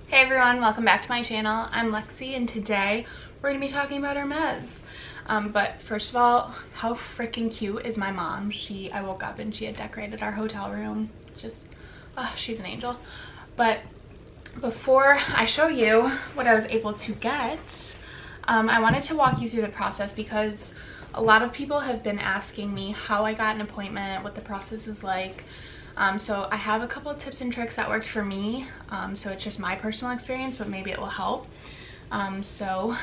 Hey everyone, welcome back to my channel. I'm Lexi and today we're going to be talking about our mez. But first of all, how freaking cute is my mom? I woke up and she had decorated our hotel room. She's an angel. But before I show you what I was able to get, I wanted to walk you through the process because a lot of people have been asking me how I got an appointment, what the process is like. So I have a couple of tips and tricks that worked for me. So it's just my personal experience, but maybe it will help. So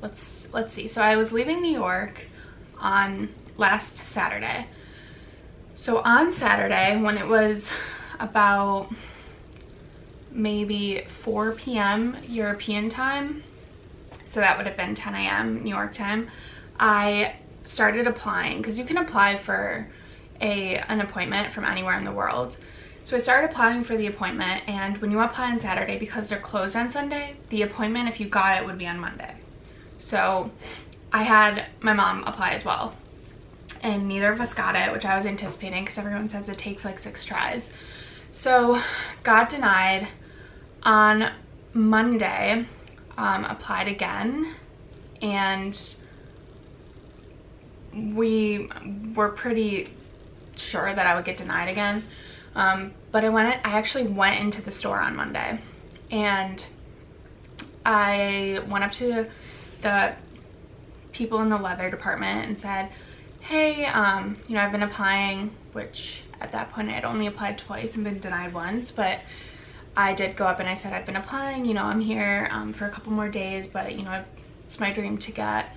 let's see. So I was leaving New York on last Saturday. So on Saturday, when it was about maybe 4 p.m. European time, so that would have been 10 a.m. New York time, I started applying because you can apply for an appointment from anywhere in the world. So I started applying for the appointment, and when you apply on Saturday, because they're closed on Sunday, the appointment, if you got it, would be on Monday. So I had my mom apply as well, and neither of us got it, which I was anticipating because everyone says it takes like 6 tries. So got denied. On Monday, applied again, and we were pretty sure that I would get denied again, but I actually went into the store on Monday, and I went up to the people in the leather department and said, hey, you know, I've been applying, which at that point I had only applied twice and been denied once, but I did go up and I said, I've been applying, you know, I'm here for a couple more days, but you know, it's my dream to get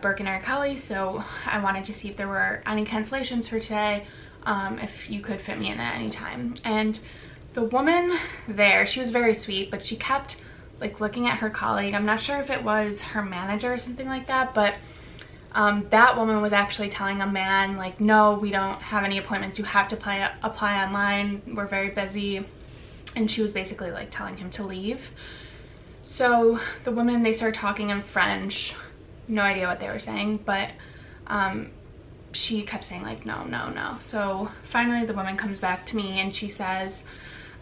Birkin or Kelly, so I wanted to see if there were any cancellations for today, if you could fit me in at any time. And the woman there, she was very sweet, but she kept like looking at her colleague. I'm not sure if it was her manager or something like that, but that woman was actually telling a man like, no, we don't have any appointments, you have to apply online, we're very busy. And she was basically like telling him to leave. So the women, they started talking in French. No idea what they were saying, but she kept saying like, no, no, no. So finally the woman comes back to me and she says,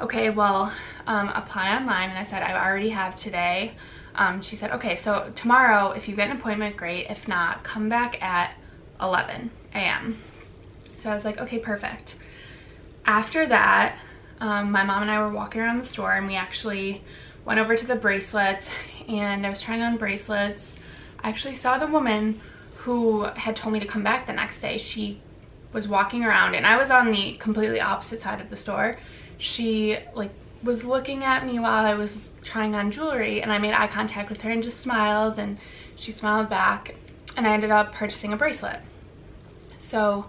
okay, well, apply online. And I said, I already have today. She said, okay, so tomorrow, if you get an appointment, great. If not, come back at 11 a.m. So I was like, okay, perfect. After that, my mom and I were walking around the store, and we actually went over to the bracelets, and I was trying on bracelets. I actually saw the woman who had told me to come back the next day. She was walking around, and I was on the completely opposite side of the store. She like was looking at me while I was trying on jewelry, and I made eye contact with her and just smiled, and she smiled back, and I ended up purchasing a bracelet. So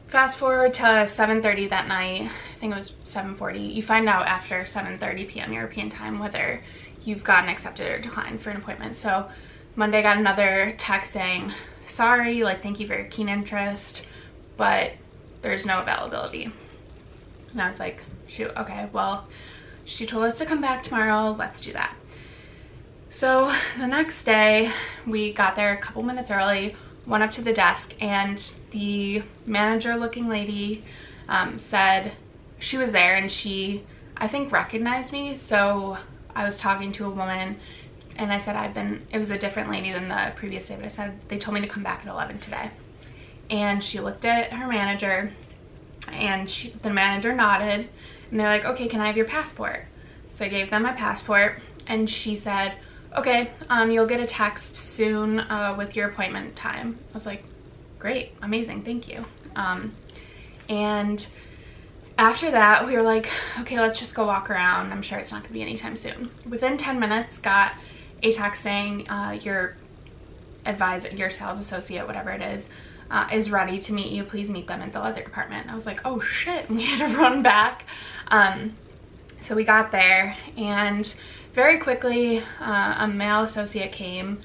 fast forward to 7:30 that night. I think it was 7:40. You find out after 7:30 p.m. European time whether you've gotten accepted or declined for an appointment. So Monday, I got another text saying, sorry, like, thank you for your keen interest, but there's no availability. And I was like, shoot, okay, well, she told us to come back tomorrow, let's do that. So the next day, we got there a couple minutes early, went up to the desk, and the manager looking lady said she was there, and she, I think, recognized me. So I was talking to a woman, and I said, it was a different lady than the previous day, but I said, they told me to come back at 11 today. And she looked at her manager, and the manager nodded, and they're like, okay, can I have your passport? So I gave them my passport, and she said, okay, you'll get a text soon with your appointment time. I was like, great, amazing, thank you. And after that, we were like, okay, let's just go walk around. I'm sure it's not gonna be anytime soon. Within 10 minutes, got a text saying your advisor, your sales associate, whatever it is ready to meet you. Please meet them at the leather department. And I was like, oh shit, and we had to run back. So we got there, and very quickly a male associate came,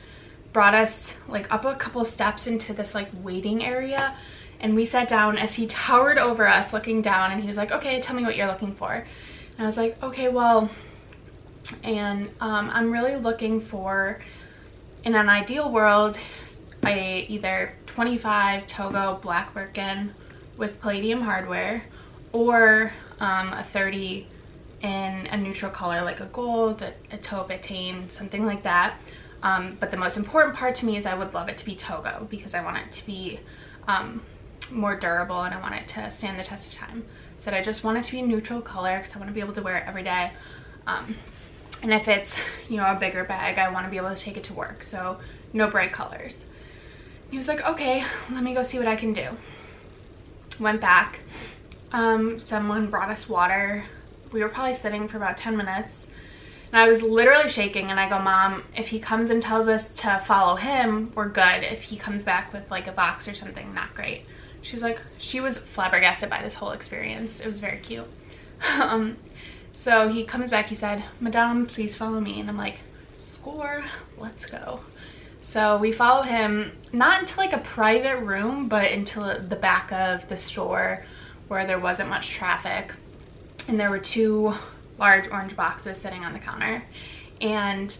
brought us like up a couple steps into this like waiting area, and we sat down as he towered over us looking down, and he was like, okay, tell me what you're looking for. And I was like, okay, well, and I'm really looking for, in an ideal world, a either 25 Togo black Birkin with palladium hardware, or a 30 in a neutral color like a gold, a taupe, a tan, something like that. But the most important part to me is I would love it to be Togo because I want it to be more durable and I want it to stand the test of time. So I just want it to be a neutral color because I want to be able to wear it every day. And if it's, you know, a bigger bag, I want to be able to take it to work. So no bright colors. He was like, okay, let me go see what I can do. Went back. Someone brought us water. We were probably sitting for about 10 minutes. And I was literally shaking and I go, Mom, if he comes and tells us to follow him, we're good. If he comes back with like a box or something, not great. She's like, she was flabbergasted by this whole experience. It was very cute. So he comes back, he said, Madame, please follow me. And I'm like, score, let's go. So we follow him, not into like a private room, but into the back of the store where there wasn't much traffic. And there were 2 large orange boxes sitting on the counter. And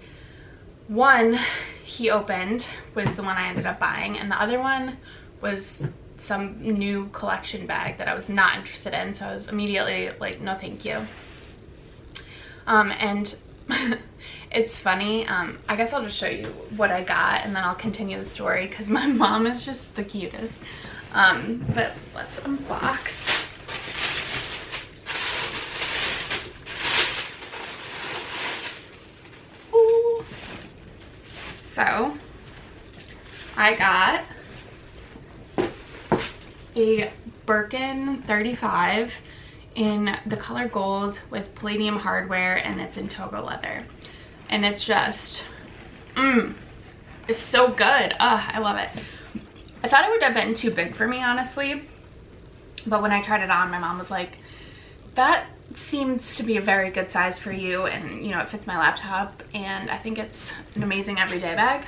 one he opened was the one I ended up buying, and the other one was some new collection bag that I was not interested in. So I was immediately like, no thank you. And it's funny, I guess I'll just show you what I got and then I'll continue the story because my mom is just the cutest. But let's unbox. Ooh. So I got a Birkin 35 in the color gold with palladium hardware, and it's in Togo leather, and it's just it's so good. I love it. I thought it would have been too big for me, honestly, but when I tried it on, my mom was like, that seems to be a very good size for you, and you know, it fits my laptop, and I think it's an amazing everyday bag.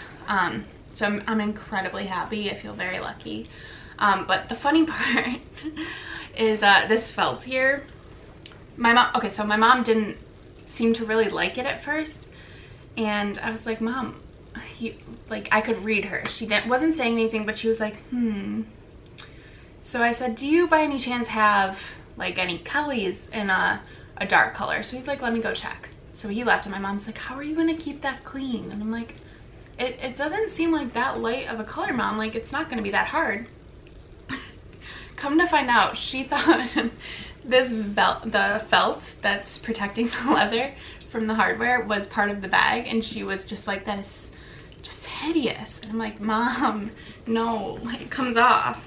So I'm incredibly happy. I feel very lucky. But the funny part is this felt here. My mom didn't seem to really like it at first, and I was like, Mom, I could read her. She wasn't saying anything, but she was like, So I said, do you by any chance have like any Kellys in a dark color? So he's like, let me go check. So he left, and my mom's like, how are you gonna keep that clean? And I'm like, it doesn't seem like that light of a color, Mom. Like, it's not gonna be that hard. Come to find out, she thought the felt that's protecting the leather from the hardware was part of the bag, and she was just like, that is just hideous. And I'm like, Mom, no, it comes off.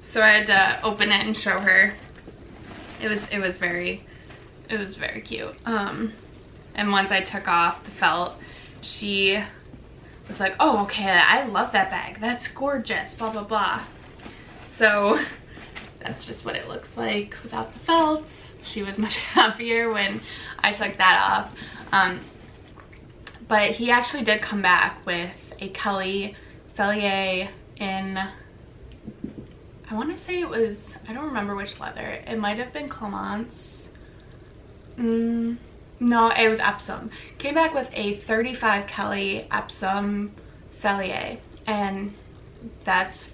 So I had to open it and show her. It was very cute. And once I took off the felt, she was like, oh, okay, I love that bag, that's gorgeous, blah blah blah. So that's just what it looks like without the felts. She was much happier when I took that off. But he actually did come back with a Kelly Cellier in, I want to say it was, I don't remember which leather. It might have been Clemence. No, it was Epsom. Came back with a 35 Kelly Epsom Cellier, and that's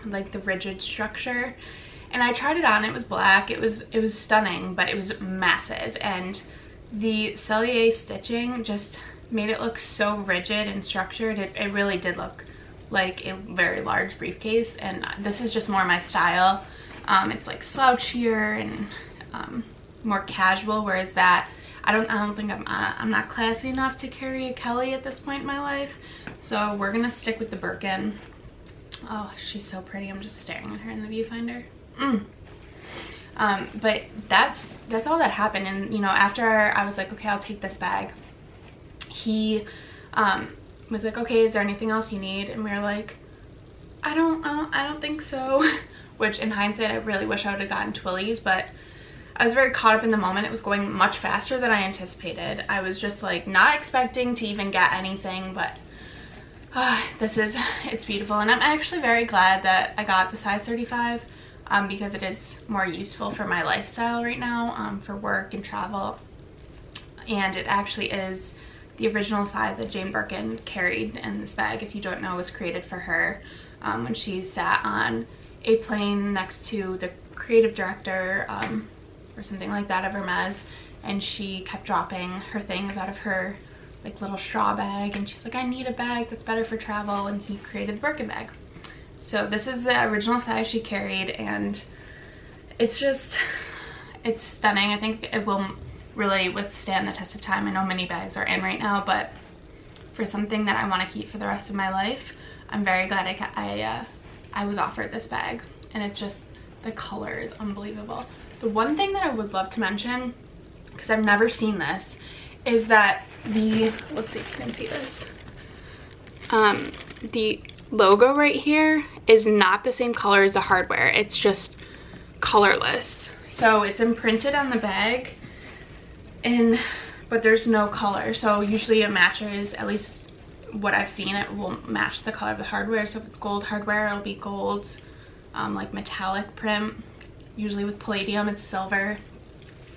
like the rigid structure. And I tried it on, it was black, it was stunning, but it was massive, and the Cellier stitching just made it look so rigid and structured. It really did look like a very large briefcase, and this is just more my style. It's like slouchier and more casual, whereas that I don't think I'm not classy enough to carry a Kelly at this point in my life. So we're gonna stick with the Birkin. Oh, she's so pretty. I'm just staring at her in the viewfinder. But that's all that happened. And you know, after I was like, okay, I'll take this bag, he was like, okay, is there anything else you need? And we were like, I don't think so. Which in hindsight, I really wish I would have gotten Twillies, but I was very caught up in the moment. It was going much faster than I anticipated. I was just like not expecting to even get anything, but it's beautiful. And I'm actually very glad that I got the size 35 because it is more useful for my lifestyle right now, for work and travel. And it actually is the original size that Jane Birkin carried, and this bag, if you don't know, was created for her when she sat on a plane next to the creative director or something like that of Hermes, and she kept dropping her things out of her like little straw bag, and she's like, I need a bag that's better for travel, and he created the Birkin bag. So this is the original size she carried, and it's stunning. I think it will really withstand the test of time. I know mini bags are in right now, but for something that I want to keep for the rest of my life, I'm very glad I was offered this bag. And it's just, the color is unbelievable. The one thing that I would love to mention, because I've never seen this, is that let's see if you can see this. The logo right here is not the same color as the hardware. It's just colorless. So it's imprinted on the bag, but there's no color. So usually it matches, at least what I've seen, it will match the color of the hardware. So if it's gold hardware, it'll be gold, like metallic print. Usually with palladium, it's silver.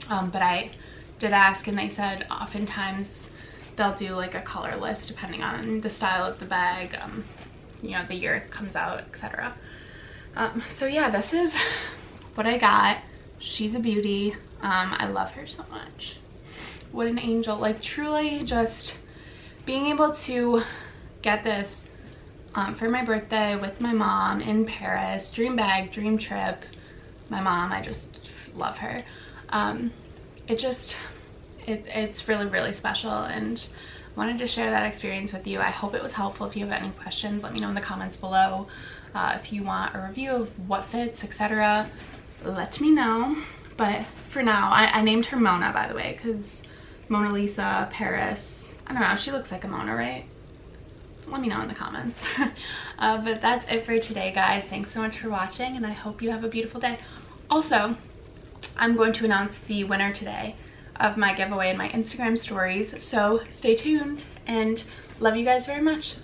But I did ask, and they said oftentimes they'll do like a colorless depending on the style of the bag, you know, the year it comes out, etc. So yeah, this is what I got. She's a beauty. I love her so much. What an angel. Like, truly just being able to get this for my birthday with my mom in Paris. Dream bag, dream trip. My mom, I just love her. It's really, really special, and wanted to share that experience with you. I hope it was helpful. If you have any questions, let me know in the comments below. If you want a review of what fits, etc., let me know. But for now, I named her Mona, by the way, because Mona Lisa, Paris, I don't know, she looks like a Mona, right? Let me know in the comments. But that's it for today, guys. Thanks so much for watching, and I hope you have a beautiful day. Also, I'm going to announce the winner today of my giveaway in my Instagram stories, so stay tuned, and love you guys very much.